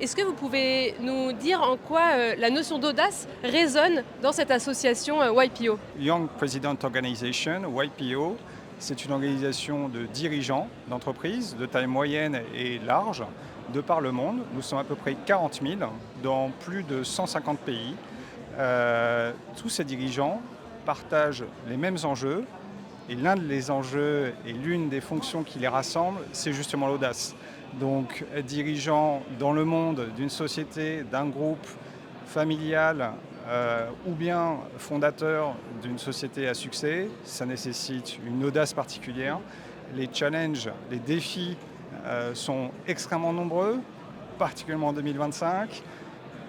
Est-ce que vous pouvez nous dire en quoi la notion d'audace résonne dans cette association YPO? Young President Organization, YPO, c'est une organisation de dirigeants d'entreprises de taille moyenne et large de par le monde. Nous sommes à peu près 40 000 dans plus de 150 pays. Tous ces dirigeants partagent les mêmes enjeux et l'un des enjeux et l'une des fonctions qui les rassemble, c'est justement l'audace. Donc être dirigeant dans le monde d'une société, d'un groupe familial ou bien fondateur d'une société à succès, ça nécessite une audace particulière. Les challenges, les défis sont extrêmement nombreux, particulièrement en 2025,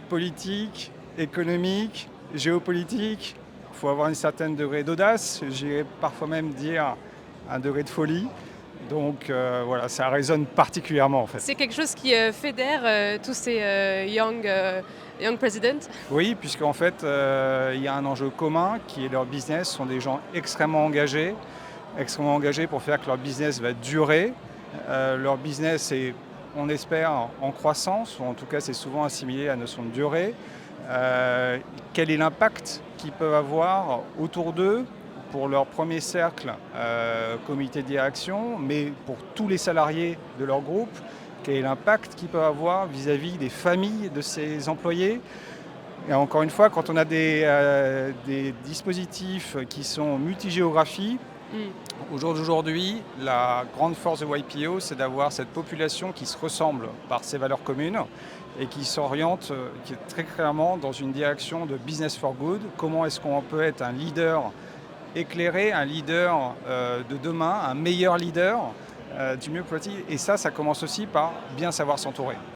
politiques, économiques, géopolitiques. Il faut avoir un certain degré d'audace, j'irais parfois même dire un degré de folie. Donc voilà, ça résonne particulièrement en fait. C'est quelque chose qui fédère tous ces young presidents. Oui, puisqu'en fait, il y a un enjeu commun qui est leur business. Ce sont des gens extrêmement engagés pour faire que leur business va durer. Leur business est, on espère, en croissance, ou en tout cas c'est souvent assimilé à la notion de durée. Quel est l'impact qu'ils peuvent avoir autour d'eux pour leur premier cercle, comité de direction, mais pour tous les salariés de leur groupe? Quel est l'impact qu'ils peuvent avoir vis-à-vis des familles de ces employés? Et encore une fois, quand on a des dispositifs qui sont multigéographie, au jour d'aujourd'hui, la grande force de YPO, c'est d'avoir cette population qui se ressemble par ses valeurs communes et qui s'oriente qui est très clairement dans une direction de business for good. Comment est-ce qu'on peut être un leader éclairé, un leader de demain, un meilleur leader du mieux possible. Et ça commence aussi par bien savoir s'entourer.